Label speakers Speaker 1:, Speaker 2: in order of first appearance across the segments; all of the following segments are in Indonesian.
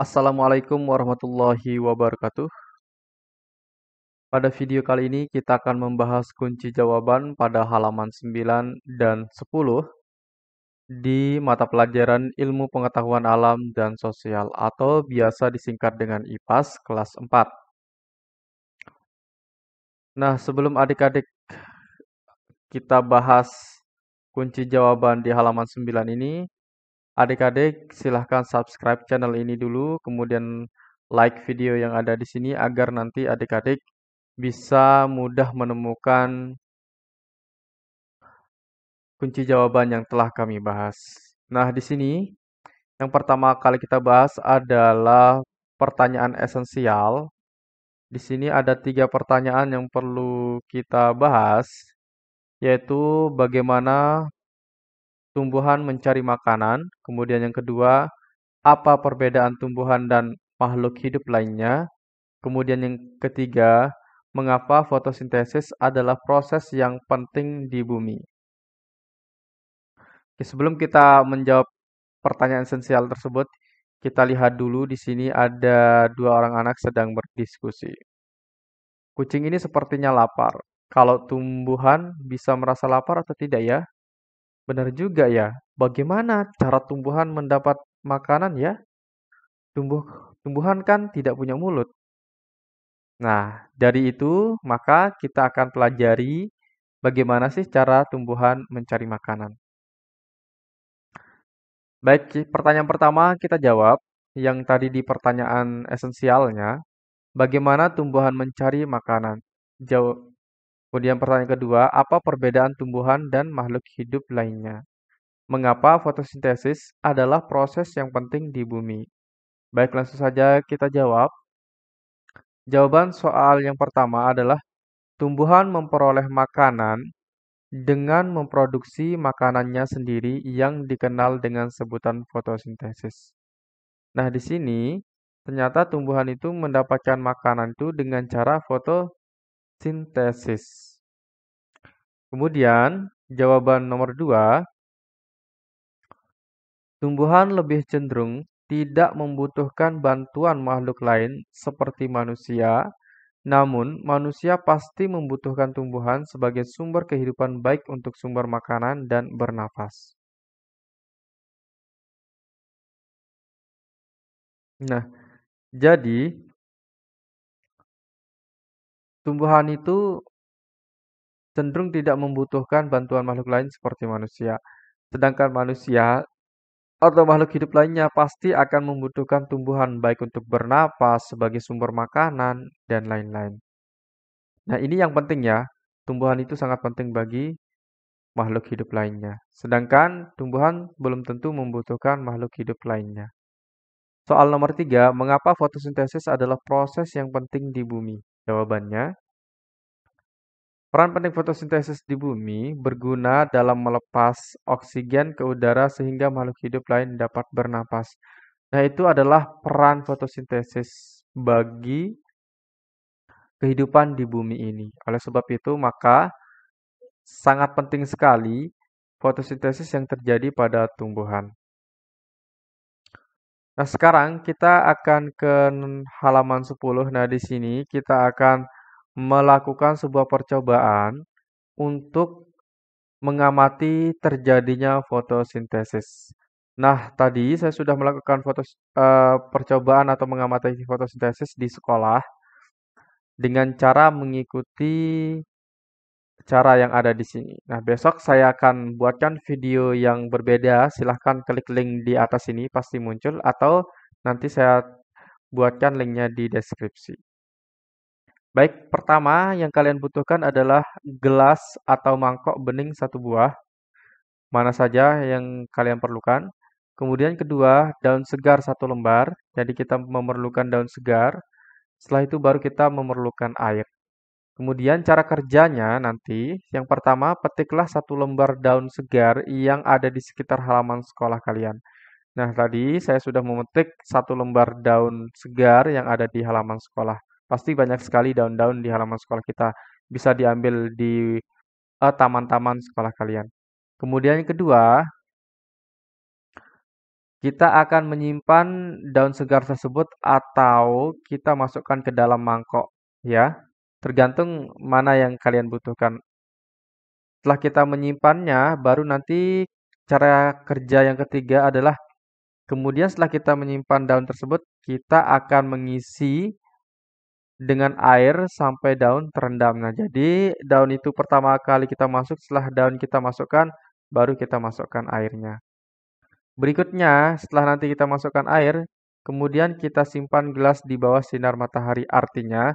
Speaker 1: Assalamualaikum warahmatullahi wabarakatuh. Pada video kali ini kita akan membahas kunci jawaban pada halaman 9 dan 10 di mata pelajaran Ilmu Pengetahuan Alam dan Sosial atau biasa disingkat dengan IPAS kelas 4. Nah, sebelum adik-adik kita bahas kunci jawaban di halaman 9 ini, adik-adik silahkan subscribe channel ini dulu, kemudian like video yang ada di sini agar nanti adik-adik bisa mudah menemukan kunci jawaban yang telah kami bahas. Nah, di sini yang pertama kali kita bahas adalah pertanyaan esensial. Di sini ada 3 pertanyaan yang perlu kita bahas, yaitu bagaimana tumbuhan mencari makanan, kemudian yang kedua, apa perbedaan tumbuhan dan makhluk hidup lainnya, kemudian yang ketiga, mengapa fotosintesis adalah proses yang penting di bumi. Oke, sebelum kita menjawab pertanyaan esensial tersebut, kita lihat dulu di sini ada 2 orang anak sedang berdiskusi. Kucing ini sepertinya lapar. Kalau tumbuhan bisa merasa lapar atau tidak ya? Benar juga ya. Bagaimana cara tumbuhan mendapat makanan ya? Tumbuhan kan tidak punya mulut. Nah, dari itu maka kita akan pelajari bagaimana sih cara tumbuhan mencari makanan. Baik, pertanyaan pertama kita jawab. Yang tadi di pertanyaan esensialnya, bagaimana tumbuhan mencari makanan? Jawab. Kemudian pertanyaan kedua, apa perbedaan tumbuhan dan makhluk hidup lainnya? Mengapa fotosintesis adalah proses yang penting di bumi? Baik, langsung saja kita jawab. Jawaban soal yang pertama adalah tumbuhan memperoleh makanan dengan memproduksi makanannya sendiri yang dikenal dengan sebutan fotosintesis. Nah, di sini ternyata tumbuhan itu mendapatkan makanan itu dengan cara fotosintesis. Kemudian, jawaban nomor 2, tumbuhan lebih cenderung tidak membutuhkan bantuan makhluk lain seperti manusia, namun manusia pasti membutuhkan tumbuhan sebagai sumber kehidupan baik untuk sumber makanan dan bernapas. Nah, jadi tumbuhan itu cenderung tidak membutuhkan bantuan makhluk lain seperti manusia. Sedangkan manusia atau makhluk hidup lainnya pasti akan membutuhkan tumbuhan baik untuk bernapas, sebagai sumber makanan, dan lain-lain. Nah, ini yang penting ya. Tumbuhan itu sangat penting bagi makhluk hidup lainnya. Sedangkan tumbuhan belum tentu membutuhkan makhluk hidup lainnya. Soal nomor 3, mengapa fotosintesis adalah proses yang penting di bumi? Jawabannya, peran penting fotosintesis di bumi berguna dalam melepas oksigen ke udara sehingga makhluk hidup lain dapat bernapas. Nah, itu adalah peran fotosintesis bagi kehidupan di bumi ini. Oleh sebab itu, maka sangat penting sekali fotosintesis yang terjadi pada tumbuhan. Nah, sekarang kita akan ke halaman 10. Nah, di sini kita akan melakukan sebuah percobaan untuk mengamati terjadinya fotosintesis. Nah, tadi saya sudah melakukan percobaan atau mengamati fotosintesis di sekolah dengan cara mengikuti cara yang ada di sini. Nah, besok saya akan buatkan video yang berbeda. Silahkan klik link di atas ini, pasti muncul. Atau nanti saya buatkan linknya di deskripsi. Baik, pertama yang kalian butuhkan adalah gelas atau mangkok bening 1 buah. Mana saja yang kalian perlukan. Kemudian kedua, daun segar 1 lembar. Jadi kita memerlukan daun segar. Setelah itu baru kita memerlukan air. Kemudian cara kerjanya nanti, yang pertama petiklah 1 lembar daun segar yang ada di sekitar halaman sekolah kalian. Nah, tadi saya sudah memetik 1 lembar daun segar yang ada di halaman sekolah. Pasti banyak sekali daun-daun di halaman sekolah kita. Bisa diambil di taman-taman sekolah kalian. Kemudian yang kedua, Kita akan menyimpan daun segar tersebut atau kita masukkan ke dalam mangkok, ya. Tergantung mana yang kalian butuhkan. Setelah kita menyimpannya, baru nanti cara kerja yang ketiga adalah kemudian setelah kita menyimpan daun tersebut, kita akan mengisi dengan air sampai daun terendam. Nah, jadi daun itu pertama kali kita masuk, setelah daun kita masukkan, baru kita masukkan airnya. Berikutnya, setelah nanti kita masukkan air, kemudian kita simpan gelas di bawah sinar matahari. Artinya,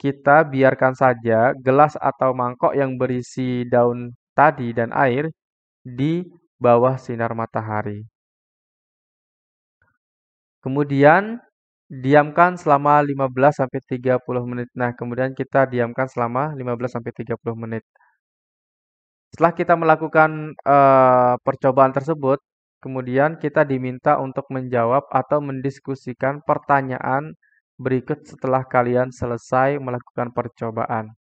Speaker 1: kita biarkan saja gelas atau mangkok yang berisi daun tadi dan air di bawah sinar matahari. Kemudian diamkan selama 15 sampai 30 menit. Nah, kemudian kita diamkan selama 15 sampai 30 menit. Setelah kita melakukan percobaan tersebut, kemudian kita diminta untuk menjawab atau mendiskusikan pertanyaan berikut setelah kalian selesai melakukan percobaan.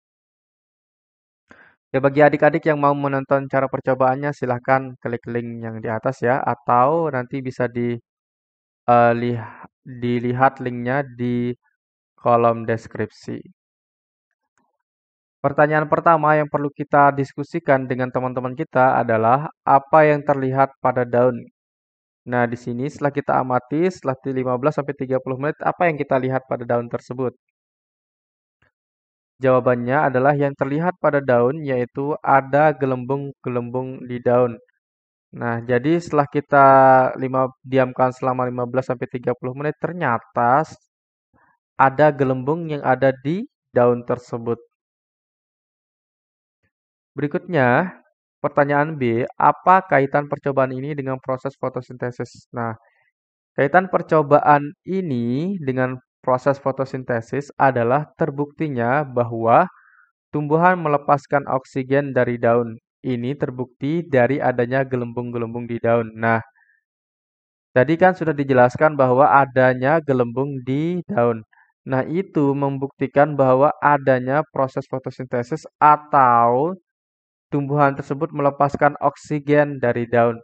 Speaker 1: Ya, bagi adik-adik yang mau menonton cara percobaannya, silahkan klik link yang di atas ya, atau nanti bisa dilihat linknya di kolom deskripsi. Pertanyaan pertama yang perlu kita diskusikan dengan teman-teman kita adalah apa yang terlihat pada daun. Nah, di sini setelah kita amati, setelah 15 sampai 30 menit, apa yang kita lihat pada daun tersebut? Jawabannya adalah yang terlihat pada daun yaitu ada gelembung-gelembung di daun. Nah, jadi setelah kita diamkan selama 15 sampai 30 menit, ternyata ada gelembung yang ada di daun tersebut. Berikutnya, pertanyaan B, apa kaitan percobaan ini dengan proses fotosintesis? Nah, kaitan percobaan ini dengan proses fotosintesis adalah terbuktinya bahwa tumbuhan melepaskan oksigen dari daun. Ini terbukti dari adanya gelembung-gelembung di daun. Nah, tadi kan sudah dijelaskan bahwa adanya gelembung di daun. Nah, itu membuktikan bahwa adanya proses fotosintesis atau tumbuhan tersebut melepaskan oksigen dari daun.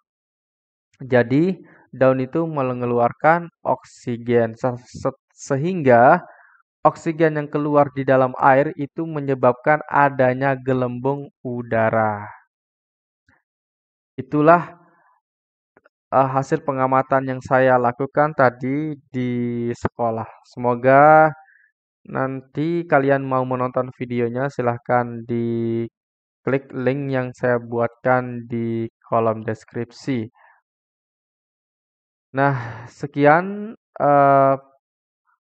Speaker 1: Jadi, daun itu mengeluarkan oksigen sehingga oksigen yang keluar di dalam air itu menyebabkan adanya gelembung udara. Itulah hasil pengamatan yang saya lakukan tadi di sekolah. Semoga nanti kalian mau menonton videonya, silahkan diklik link yang saya buatkan di kolom deskripsi. Nah, sekian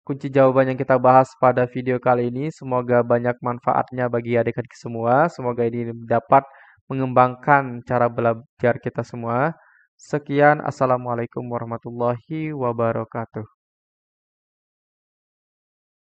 Speaker 1: kunci jawaban yang kita bahas pada video kali ini. Semoga banyak manfaatnya bagi adik-adik semua. Semoga ini dapat mengembangkan cara belajar kita semua. Sekian, Assalamualaikum warahmatullahi wabarakatuh.